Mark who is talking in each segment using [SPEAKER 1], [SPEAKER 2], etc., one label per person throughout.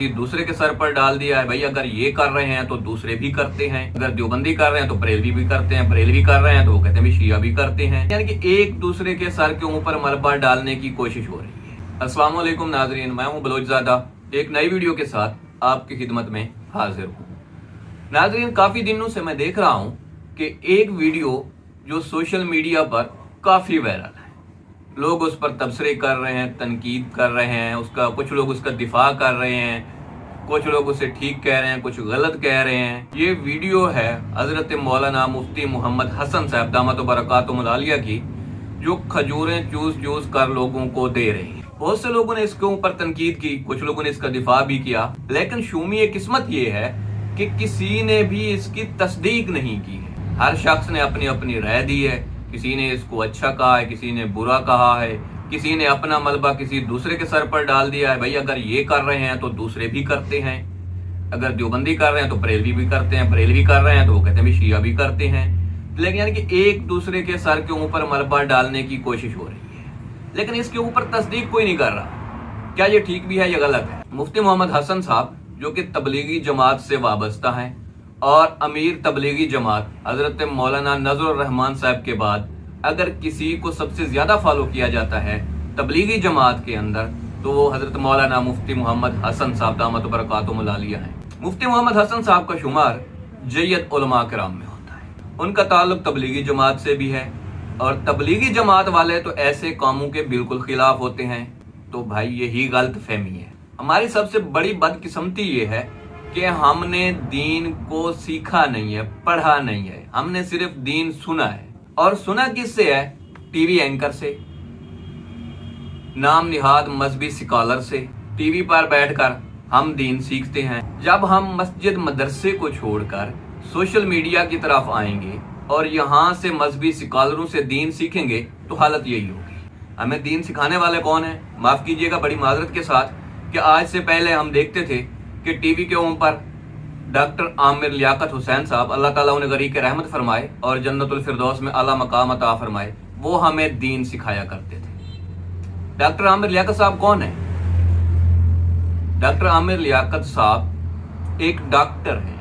[SPEAKER 1] दूसरे के सर पर डाल दिया है। भाई अगर ये कर रहे हैं तो दूसरे भी करते हैं, अगर देवबंदी कर रहे हैं तो बरेलवी भी करते हैं, बरेलवी कर रहे हैं तो वो कहते हैं भी शिया भी करते हैं। यानी कि एक दूसरे के सर के ऊपर मलबा डालने की कोशिश हो रही है। अस्सलाम वालेकुम नाजरीन, मैं हूं बलोचज़ादा, एक नई वीडियो के साथ आपकी खिदमत में हाजिर हूँ। नाजरीन, काफी दिनों से मैं देख रहा हूँ कि एक वीडियो जो सोशल मीडिया पर काफी वायरल है, लोग उस पर तबसरे कर रहे हैं, तनकीद कर रहे हैं, कुछ लोग उसका दिफा कर रहे हैं, कुछ लोग उसे ठीक कह रहे हैं, कुछ गलत कह रहे हैं। ये वीडियो है हजरत मौलाना मुफ्ती मोहम्मद हसन साहब दामत बरकातुहुल आलिया की, जो खजूरें चूस चूस कर लोगों को दे रही हैं। बहुत से लोगों ने इसके ऊपर तनकीद की, कुछ लोगों ने इसका दिफा भी किया, लेकिन शूमी किस्मत ये है कि किसी ने भी इसकी तस्दीक नहीं की है। हर शख्स ने अपनी अपनी राय दी है। किसी ने इसको अच्छा कहा है, किसी ने बुरा कहा है, किसी ने अपना मलबा किसी दूसरे के सर पर डाल दिया है। भाई अगर ये कर रहे हैं तो दूसरे भी करते हैं, अगर देवबंदी कर रहे हैं तो बरेलवी भी करते हैं, बरेलवी कर रहे हैं तो वो कहते हैं भी शिया भी करते हैं। लेकिन यानी कि एक दूसरे के सर के ऊपर मलबा डालने की कोशिश हो रही है, लेकिन इसके ऊपर तस्दीक कोई नहीं कर रहा। क्या ये ठीक भी है या गलत है? मुफ्ती मोहम्मद हसन साहब जो कि तबलीगी जमात से वाबस्ता हैं और अमीर तबलीगी जमात हजरत मौलाना नजरुर रहमान साहब के बाद अगर किसी को सबसे ज्यादा फॉलो किया जाता है तबलीगी जमात के अंदर, तो वो हजरत मौलाना मुफ्ती मोहम्मद हसन साहब दामत बरकातुहुल आलिया हैं। मुफ्ती मोहम्मद हसन साहब का शुमार जय्यद उलमा किराम में होता है। उनका ताल्लुक तबलीगी जमात से भी है, और तबलीगी जमात वाले तो ऐसे कामों के बिल्कुल खिलाफ होते हैं। तो भाई यही गलत फहमी है। हमारी सबसे बड़ी बदकिस्मती ये है कि हमने दीन को सीखा नहीं है, पढ़ा नहीं है, हमने सिर्फ दीन सुना है। और सुना किससे है? टीवी एंकर से, नाम निहाद मजहबी स्कॉलर से। टीवी पर बैठकर हम दीन सीखते हैं। जब हम मस्जिद मदरसे को छोड़कर सोशल मीडिया की तरफ आएंगे और यहाँ से मजहबी स्कॉलरों से दीन सीखेंगे तो हालत यही होगी। हमें दीन सिखाने वाले कौन है? माफ कीजिएगा बड़ी माजरत के साथ कि आज से पहले हम देखते थे कि टीवी के ऊपर डॉक्टर आमिर लियाकत हुसैन साहब, अल्लाह ताला उन्हें गरीक रहमत फरमाए और जन्नतुल फिरदौस में आला मकाम अता फरमाए, वो हमें दीन सिखाया करते थे। डॉक्टर आमिर लियाकत साहब कौन है? डॉक्टर आमिर लियाकत साहब एक डॉक्टर हैं।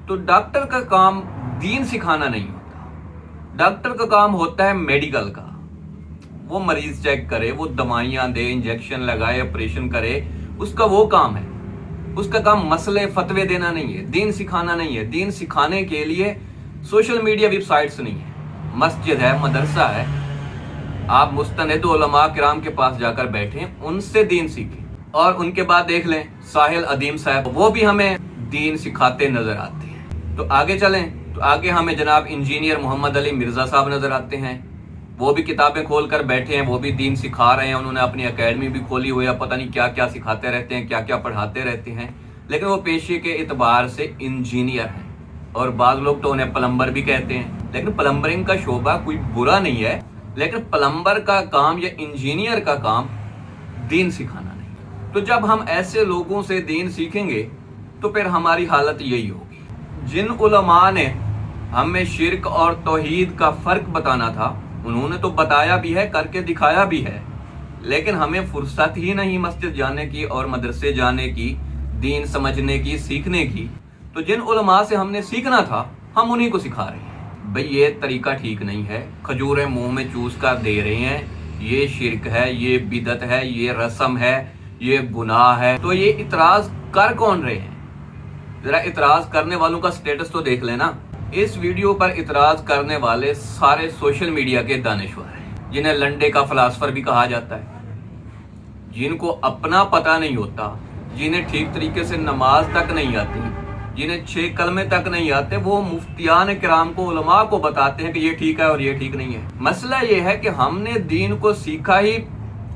[SPEAKER 1] तो डॉक्टर का काम दीन सिखाना नहीं होता। डॉक्टर का काम होता है मेडिकल का। वो मरीज चेक करे, वो दवाइयां दे, इंजेक्शन लगाए, ऑपरेशन करे, उसका वो काम है। उसका काम मसले फतवे देना नहीं है, दीन सिखाना नहीं है। दीन सिखाने के लिए सोशल मीडिया वेबसाइट्स नहीं है, मस्जिद है, मदरसा है। आप मुस्तनद उलमा किराम के पास जाकर बैठें, उनसे दीन सीखें। और उनके बाद देख लें साहिल अदीम साहब, वो भी हमें दीन सिखाते नजर आते हैं। तो आगे चलें तो आगे हमें जनाब इंजीनियर मोहम्मद अली मिर्जा साहब नजर आते हैं। वो भी किताबें खोल कर बैठे हैं, वो भी दीन सिखा रहे हैं। उन्होंने अपनी एकेडमी भी खोली हुई है, पता नहीं क्या क्या सिखाते रहते हैं, क्या क्या पढ़ाते रहते हैं। लेकिन वो पेशे के एतबार से इंजीनियर हैं, और बाद लोग तो उन्हें प्लम्बर भी कहते हैं। लेकिन प्लम्बरिंग का शोबा कोई बुरा नहीं है, लेकिन प्लम्बर का काम या इंजीनियर का काम दीन सिखाना नहीं। तो जब हम ऐसे लोगों से दीन सीखेंगे तो फिर हमारी हालत यही होगी। जिन उलमा ने हमें शिर्क और तौहीद का फर्क बताना था, उन्होंने तो बताया भी है, करके दिखाया भी है, लेकिन हमें फुर्सत ही नहीं मस्जिद जाने की और मदरसे जाने की, दीन समझने की, सीखने की। तो जिन उलमा से हमने सीखना था हम उन्हीं को सिखा रहे हैं। भाई ये तरीका ठीक नहीं है। खजूरें मुंह में चूस कर दे रहे हैं, ये शिर्क है, ये बिदत है, ये रस्म है, ये गुनाह है। तो ये इतराज कर कौन रहे हैं? जरा इतराज करने वालों का स्टेटस तो देख लेना। इस वीडियो पर इतराज करने वाले सारे सोशल मीडिया के दानिश्वर हैं, जिन्हें लंडे का फिलासफर भी कहा जाता है, जिनको अपना पता नहीं होता, जिन्हें ठीक तरीके से नमाज तक नहीं आती, जिन्हें 6 कलमे तक नहीं आते, वो मुफ्तियान किराम को, उलमा को बताते हैं कि ये ठीक है और ये ठीक नहीं है। मसला ये है कि हमने दीन को सीखा ही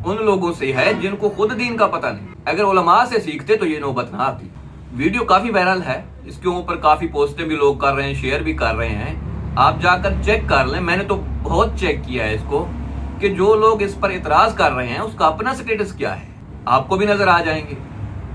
[SPEAKER 1] उन लोगों से है जिनको खुद दीन का पता नहीं। अगर उलमा से सीखते तो ये नौबत ना आती। वीडियो काफी वायरल है, इसके ऊपर काफी पोस्टें भी लोग कर रहे हैं, शेयर भी कर रहे हैं। आप जाकर चेक कर लें, मैंने तो बहुत चेक किया है इसको, कि जो लोग इस पर इतराज कर रहे हैं उसका अपना स्टेटस क्या है, आपको भी नजर आ जाएंगे।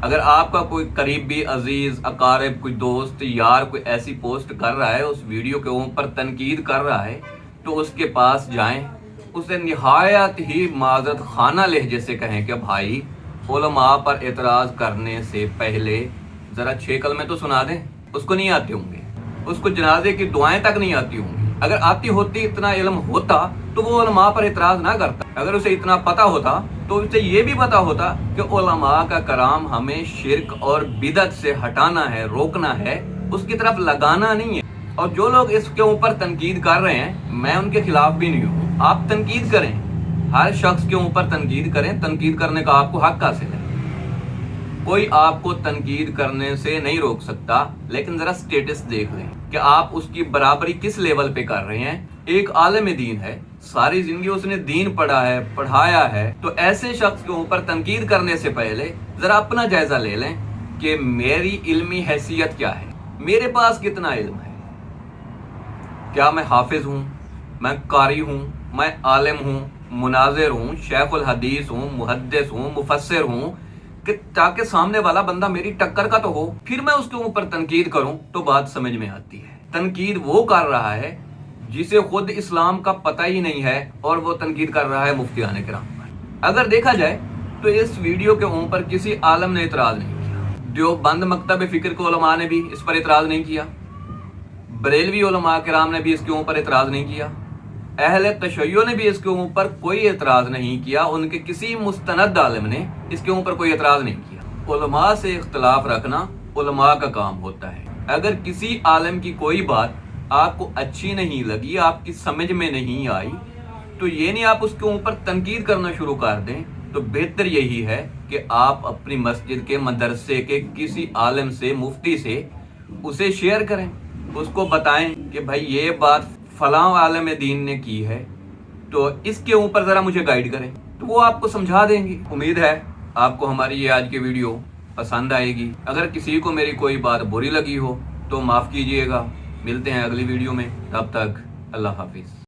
[SPEAKER 1] अगर आपका कोई करीबी अजीज, अकारिब, कोई दोस्त, यार कोई ऐसी पोस्ट कर रहा है, उस वीडियो के ऊपर तनकीद कर रहा है, तो उसके पास जाएं, उसे निहायत ही माजरत खाना लहजे से कहें कि भाई उलमा पर एतराज करने से पहले जरा 6 कलमे तो सुना दें। उसको नहीं आते होंगे, उसको जनाजे की दुआएं तक नहीं आती होंगी। अगर आती होती, इतना इल्म होता तो वो उलमा पर एतराज ना करता। अगर उसे इतना पता होता तो उसे ये भी पता होता कि उलमा का कलाम हमें शिर्क और बिदत से हटाना है, रोकना है, उसकी तरफ लगाना नहीं है। और जो लोग इसके ऊपर तनकीद कर रहे हैं, मैं उनके खिलाफ भी नहीं हूँ। आप तनकीद करें, हर शख्स के ऊपर तनकीद करें, तनकीद करने का आपको हक हासिल है, कोई आपको तनकीद करने से नहीं रोक सकता। लेकिन जरा स्टेटस देख लें कि आप उसकी बराबरी किस लेवल पे कर रहे हैं। एक आलिम दीन है, सारी जिंदगी उसने दीन पढ़ा है, पढ़ाया है, तो ऐसे शख्स के ऊपर तनकीद करने से पहले जरा अपना जायजा ले लें कि मेरी इल्मी हैसियत क्या है, मेरे पास कितना इल्म है। क्या मैं हाफिज हूँ, मैं कारी हूँ, मैं आलिम हूँ, मुनाजिर हूँ, शेखुल हदीस हूँ, मुहद्दिस हूँ, मुफस्सिर हूँ, कि ताकि सामने वाला बंदा मेरी टक्कर का तो हो, फिर मैं उसके ऊपर तनकीद करूं तो बात समझ में आती है। तनकीद वो कर रहा है जिसे खुद इस्लाम का पता ही नहीं है और वो तनकीद कर रहा है मुफ्तियान किराम पर। अगर देखा जाए तो इस वीडियो के ऊपर किसी आलम ने इतराज नहीं किया। देवबंद मकतब फिक्र के उलमा ने भी इस पर इतराज नहीं किया, बरेलवी उलमा किराम ने भी इसके ऊपर इतराज नहीं किया, अहले तशय्यो ने भी इसके ऊपर कोई एतराज नहीं किया, उनके किसी मुस्तनद आलिम ने इसके ऊपर कोई एतराज नहीं किया। उलमा से इख्तलाफ रखना उलमा का काम होता है। अगर किसी आलिम की कोई बात आपको अच्छी नहीं लगी, आपकी समझ में नहीं आई, तो ये नहीं आप उसके ऊपर तनकीद करना शुरू कर दें। तो बेहतर यही है कि आप अपनी मस्जिद के, मदरसे के किसी आलिम से, मुफ्ती से उसे शेयर करें, उसको बताएं कि भाई ये बात फलां आलिम दीन ने की है, तो इसके ऊपर ज़रा मुझे गाइड करें, तो वो आपको समझा देंगे। उम्मीद है आपको हमारी ये आज की वीडियो पसंद आएगी। अगर किसी को मेरी कोई बात बुरी लगी हो तो माफ़ कीजिएगा। मिलते हैं अगली वीडियो में, तब तक अल्लाह हाफिज़।